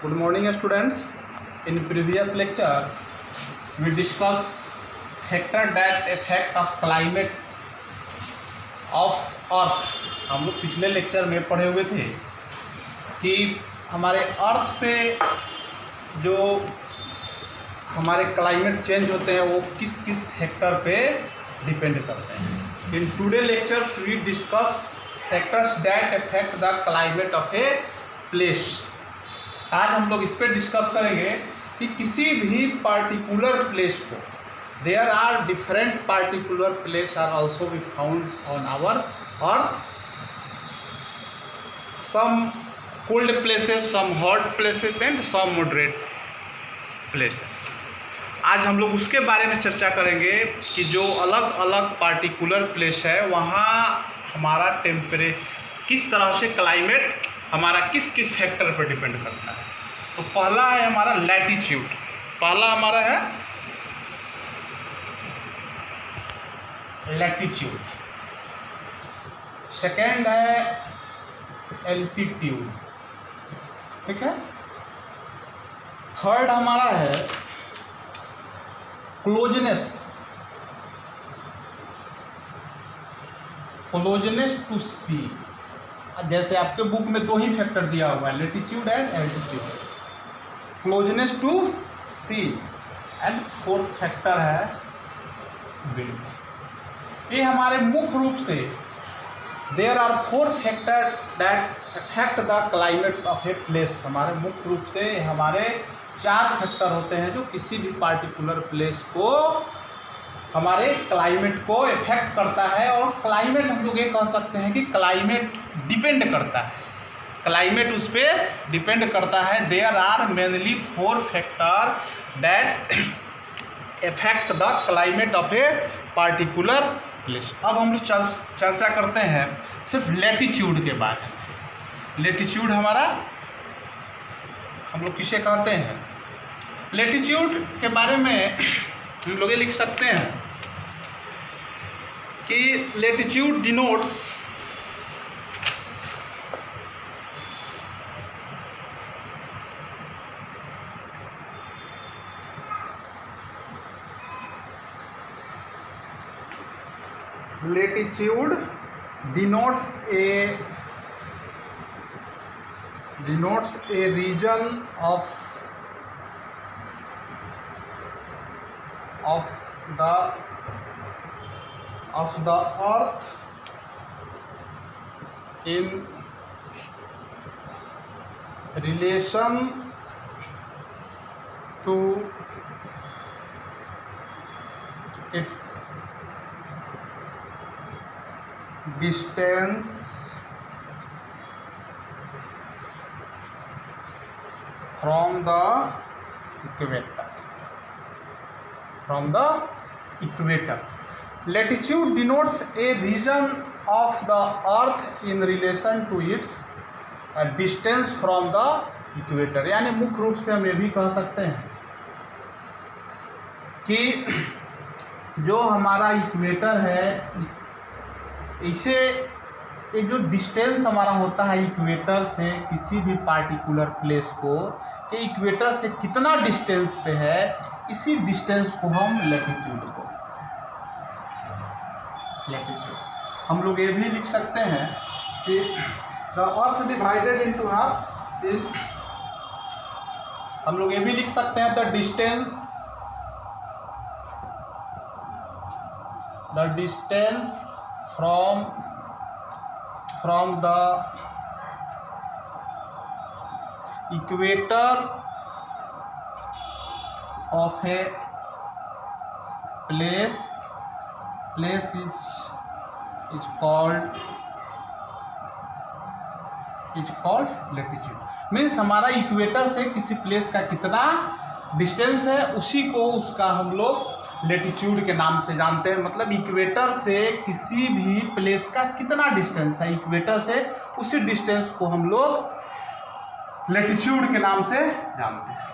Good morning, students. In previous lecture, we discussed factor that affect of climate of Earth. हम लोग पिछले lecture में पढ़े हुए थे कि हमारे अर्थ पे जो हमारे क्लाइमेट चेंज होते हैं वो किस किस फैक्टर पे डिपेंड करते हैं। In today lectures we discuss factors that affect the climate of a place. आज हम लोग इस पर डिस्कस करेंगे कि किसी भी पार्टिकुलर प्लेस को, there are different particular place are also be found on our earth, some cold places, some hot places and some moderate places. आज हम लोग उसके बारे में चर्चा करेंगे कि जो अलग अलग पार्टिकुलर प्लेस है वहाँ हमारा किस तरह से क्लाइमेट हमारा किस किस फैक्टर पर डिपेंड करता है। तो पहला है हमारा लैटिट्यूड, पहला हमारा है लैटिट्यूड, सेकेंड है एल्टीट्यूड, ठीक है। थर्ड हमारा है क्लोजनेस टू सी। जैसे आपके बुक में दो ही फैक्टर दिया हुआ है, latitude and altitude, closeness to sea, and fourth factor है विंड। ये हमारे मुख्य रूप से there are four factor that affect the climates of a place. हमारे मुख्य रूप से हमारे चार फैक्टर होते हैं जो किसी भी पार्टिकुलर प्लेस को, हमारे क्लाइमेट को इफेक्ट करता है। और क्लाइमेट हम लोग ये कह सकते हैं कि क्लाइमेट डिपेंड करता है, क्लाइमेट उस पर डिपेंड करता है। There are mainly four factor that effect the climate of a particular place. अब हम लोग चर्चा करते हैं सिर्फ लैटिट्यूड के बारे में। लैटिट्यूड हमारा हम लोग किसे कहते हैं? लैटिट्यूड के बारे में हम लोग ये लिख सकते हैं कि latitude denotes a region of the earth in relation to its distance from the equator. Latitude denotes a region of the earth in relation to its distance from the equator। यानी मुख्य रूप से हम ये भी कह सकते हैं कि जो हमारा इक्वेटर है, इसे ये जो डिस्टेंस हमारा होता है इक्वेटर से किसी भी पार्टिकुलर प्लेस को, कि इक्वेटर से कितना डिस्टेंस पे है, इसी डिस्टेंस को हम लैटिट्यूड हम लोग ये भी लिख सकते हैं कि the earth divided into half is, हम लोग ये भी लिख सकते हैं the distance from the equator of a place is called latitude। Means हमारा इक्वेटर से किसी प्लेस का कितना डिस्टेंस है उसी को उसका हम लोग लेटिट्यूड के नाम से जानते हैं। मतलब इक्वेटर से किसी भी प्लेस का कितना डिस्टेंस है इक्वेटर से, उसी डिस्टेंस को हम लोग लेटिट्यूड के नाम से जानते हैं।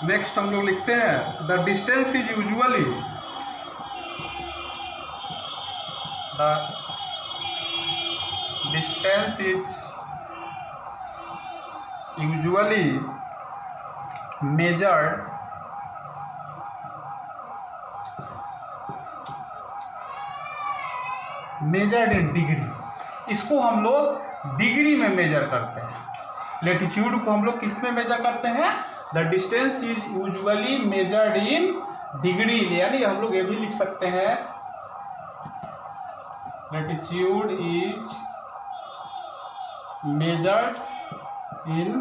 नेक्स्ट हम लोग लिखते हैं the distance is usually the distance is usually measured in degree. इसको हम लोग डिग्री में मेजर करते हैं। लेटीट्यूड को हम लोग किस में मेजर करते हैं? The distance is usually measured in degree, यानी हम लोग ये भी लिख सकते हैं latitude is measured in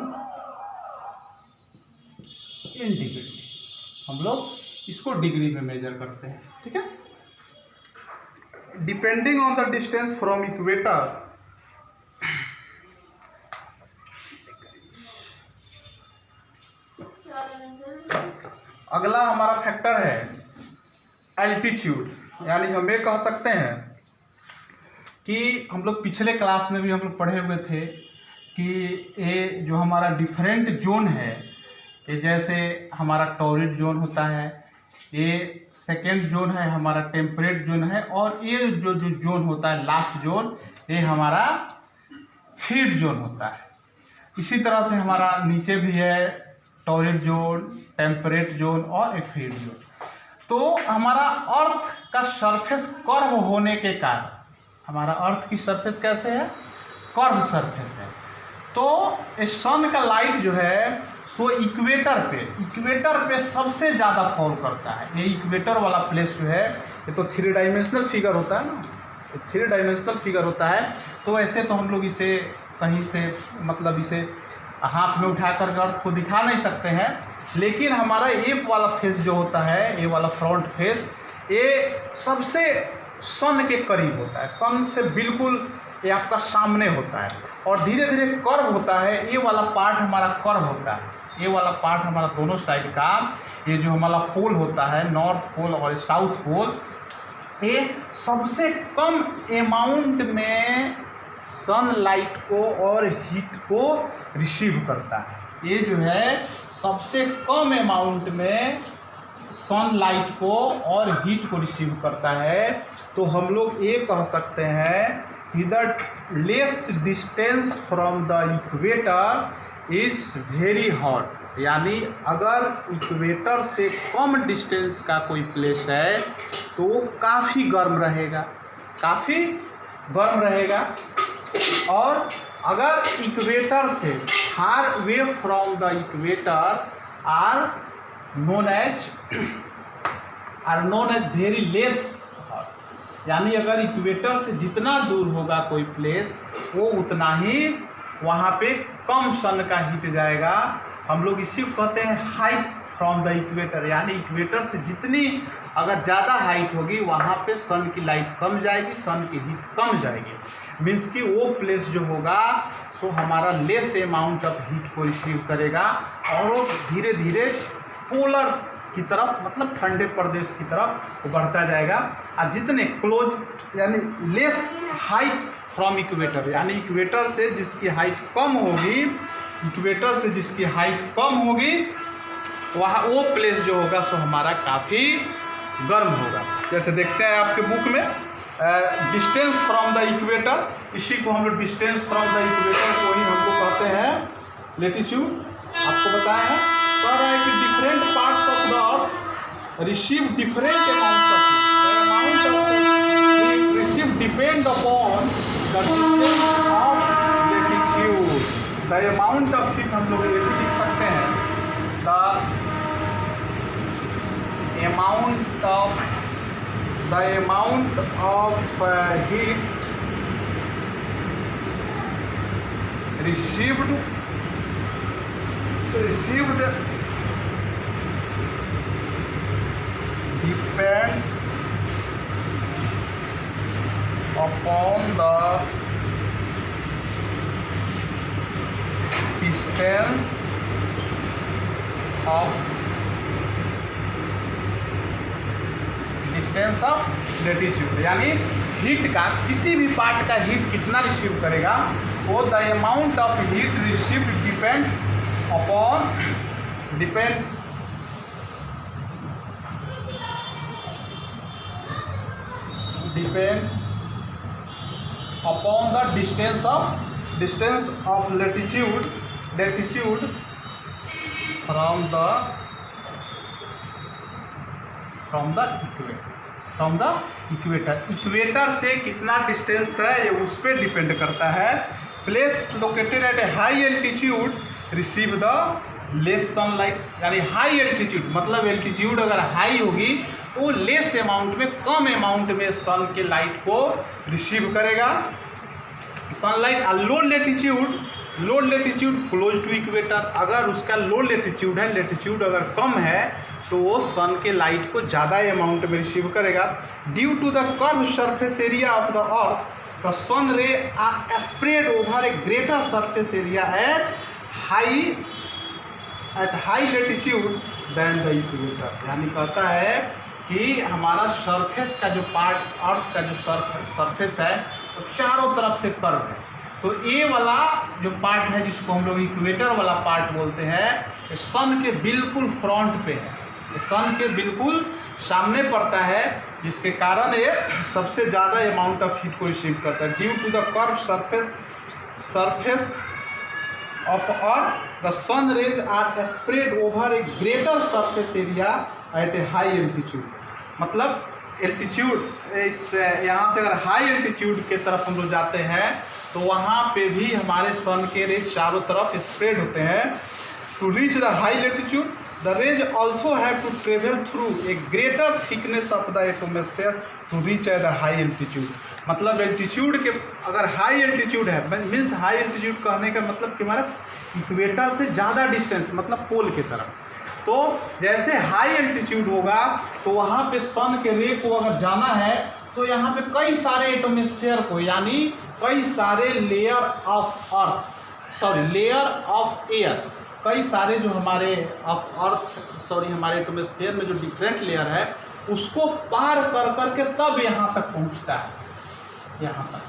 degree. हम लोग इसको डिग्री में मेजर करते हैं, ठीक है। Depending on the distance from equator, अगला हमारा फैक्टर है एल्टीट्यूड, यानी हम ये कह सकते हैं कि हम लोग पिछले क्लास में भी हम लोग पढ़े हुए थे कि ये जो हमारा डिफरेंट जोन है, ये जैसे हमारा टॉरिड जोन होता है, ये सेकेंड जोन है हमारा टेम्परेट जोन है, और ये जो जोन होता है लास्ट जोन, ये हमारा फीड जोन होता है। इसी तरह से हमारा नीचे भी है टॉरिड जोन, टेम्परेट जोन और एक फीड जोन। तो हमारा अर्थ का सरफेस कर्व होने के कारण, हमारा अर्थ की सरफेस कैसे है? कर्व सरफेस है। तो इस सन का लाइट जो है सो इक्वेटर पे सबसे ज़्यादा फॉल करता है। ये इक्वेटर वाला प्लेस जो है, ये तो 3 डायमेंशनल फिगर होता है ना, 3 डायमेंशनल फिगर होता है। तो ऐसे तो हम लोग इसे कहीं से मतलब इसे हाथ में उठा कर अर्थ को दिखा नहीं सकते हैं, लेकिन हमारा एफ वाला फेस जो होता है, ये वाला फ्रंट फेस, ये सबसे सन के करीब होता है, सन से बिल्कुल ये आपका सामने होता है, और धीरे धीरे कर्व होता है। ये वाला पार्ट हमारा कर्व होता है, ये वाला पार्ट हमारा दोनों साइड का, ये जो हमारा पोल होता है नॉर्थ पोल और साउथ पोल, ये सबसे कम अमाउंट में सनलाइट को और हीट को रिसीव करता है। ये जो है सबसे कम अमाउंट में सनलाइट को और हीट को रिसीव करता है। तो हम लोग ये कह सकते हैं कि the less distance from the equator is very hot, यानी अगर इक्वेटर से कम डिस्टेंस का कोई प्लेस है तो वो काफ़ी गर्म रहेगा, और अगर इक्वेटर से far away from the equator are known as very less hot, यानी अगर इक्वेटर से जितना दूर होगा कोई प्लेस, वो उतना ही वहाँ पे कम सन का हीट जाएगा। हम लोग इसी को कहते हैं हाइट फ्रॉम द इक्वेटर, यानी इक्वेटर से जितनी अगर ज़्यादा हाइट होगी वहाँ पे सन की लाइट कम जाएगी, सन की हीट कम जाएगी। मीन्स कि वो प्लेस जो होगा सो हमारा लेस अमाउंट ऑफ हीट को रिसीव करेगा, और वो धीरे धीरे पोलर की तरफ, मतलब ठंडे प्रदेश की तरफ बढ़ता जाएगा। और जितने क्लोज यानी लेस हाइट फ्रॉम इक्वेटर, यानी इक्वेटर से जिसकी हाइट कम होगी, वहाँ वो प्लेस जो होगा सो हमारा काफ़ी गर्म होगा। जैसे देखते हैं आपके बुक में डिस्टेंस फ्रॉम द इक्वेटर, इसी को हम लोग डिस्टेंस फ्रॉम द इक्वेटर को ही हम लोग कहते हैं लेटीट्यूड। आपको बताया है कह रहा है कि different parts of the earth receive different amount of heat, the amount of receive depend upon the distance of latitude. The amount of heat हम लोग ये भी लिख सकते हैं, the amount of heat received depends upon the distance of latitude, यानी heat का किसी भी पार्ट का हीट कितना रिसीव करेगा, वो the amount of heat received depends upon the distance of latitude from the equator से कितना डिस्टेंस है ये उस पर डिपेंड करता है। Place located at a high altitude receive the less sunlight, यानी हाई एल्टीट्यूड मतलब एल्टीट्यूड अगर हाई होगी तो लेस अमाउंट में, कम अमाउंट में सन के लाइट को रिसीव करेगा sunlight. Low latitude close to equator, अगर उसका लो लेटीट्यूड है, लेटीट्यूड अगर कम है तो वो सन के लाइट को ज़्यादा अमाउंट में रिसीव करेगा। Due to the curve surface area of the earth the sun ray are spread over a greater surface area at high latitude then the equator, यानी कहता है कि हमारा सरफेस का जो पार्ट, अर्थ का जो सरफेस है वो चारों तरफ से कर्व है। तो ए वाला जो पार्ट है जिसको हम लोग इक्वेटर वाला पार्ट बोलते हैं, ये सन के बिल्कुल फ्रंट पे है, ये सन के बिल्कुल सामने पड़ता है, जिसके कारण ये सबसे ज़्यादा अमाउंट ऑफ हीट को रिसीव करता है। Due to the curve surface of earth the sun rays are spread over a greater surface area at a high altitude, मतलब एल्टीट्यूड यहाँ से अगर हाई एल्टीट्यूड के तरफ हम लोग जाते हैं तो वहाँ पे भी हमारे सन के रेज चारों तरफ स्प्रेड होते हैं। To reach the high latitude the rays also have to travel through a greater thickness of the atmosphere to reach the high altitude, मतलब एल्टीट्यूड के अगर हाई एल्टीट्यूड है, मीन्स हाई एल्टीट्यूड कहने का मतलब कि हमारा इक्वेटर से ज़्यादा डिस्टेंस, मतलब पोल की तरफ। तो जैसे हाई एल्टीट्यूड होगा तो वहाँ पे सन के रे को अगर जाना है तो यहाँ पे कई सारे एटमॉस्फेयर को, यानी कई सारे लेयर ऑफ एयर, कई सारे जो हमारे हमारे एटमॉस्फेयर में जो डिफरेंट लेयर है उसको पार कर करके तब यहाँ तक पहुँचता है, यहाँ तक,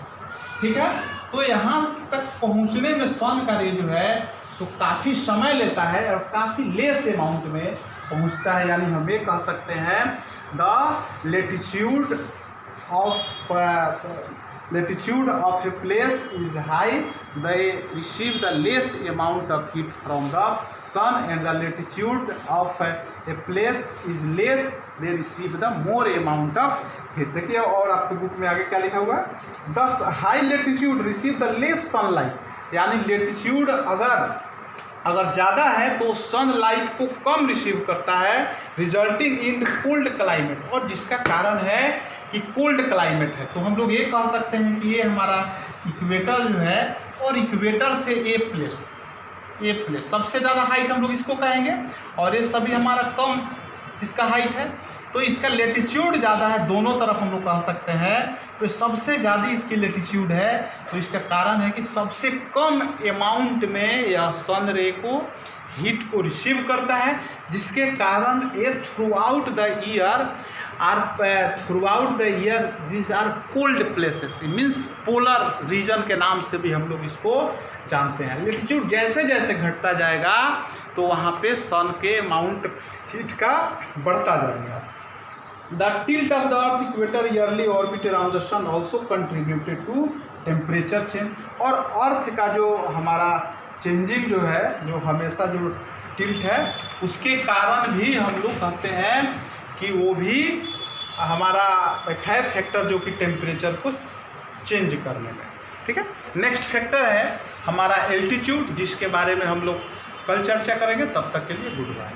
ठीक है। तो यहाँ तक पहुँचने में सन का रे जो है तो काफ़ी समय लेता है और काफ़ी लेस अमाउंट में पहुँचता है, यानी हम ये कह सकते हैं the latitude of a place is high, they receive the less amount of heat from the sun, and the latitude of a place is less, they receive the more amount of heat। देखिए और आपके book में आगे क्या लिखा हुआ है, thus high latitude receive the less sunlight, यानी लेटीट्यूड अगर ज़्यादा है तो सनलाइट को कम रिसीव करता है, रिजल्टिंग इन कोल्ड क्लाइमेट, और जिसका कारण है कि कोल्ड क्लाइमेट है। तो हम लोग ये कह सकते हैं कि ये हमारा इक्वेटर जो है, और इक्वेटर से ए प्लेस सबसे ज़्यादा हाइट हम लोग इसको कहेंगे, और ये सभी हमारा कम इसका हाइट है, तो इसका लेटीट्यूड ज़्यादा है, दोनों तरफ हम लोग कह सकते हैं। तो सबसे ज़्यादा इसकी लेटीट्यूड है, तो इसका कारण है कि सबसे कम अमाउंट में यह सन रे को हीट को रिसीव करता है, जिसके कारण ये throughout the year this are cold places, means polar region के नाम से भी हम लोग इसको जानते हैं। लेटीट्यूड जैसे जैसे घटता जाएगा तो वहाँ पे सन के अमाउंट हीट का बढ़ता जाएगा। The tilt of the earth equator yearly orbit around the sun also contributed to temperature change, और अर्थ का जो हमारा चेंजिंग जो है, जो हमेशा जो टिल्ट है, उसके कारण भी हम लोग कहते हैं कि वो भी हमारा एक है फैक्टर जो कि टेम्परेचर को चेंज करने में, ठीक है। नेक्स्ट फैक्टर है हमारा एल्टीट्यूड, जिसके बारे में हम लोग कल चर्चा करेंगे। तब तक के लिए गुड बाय।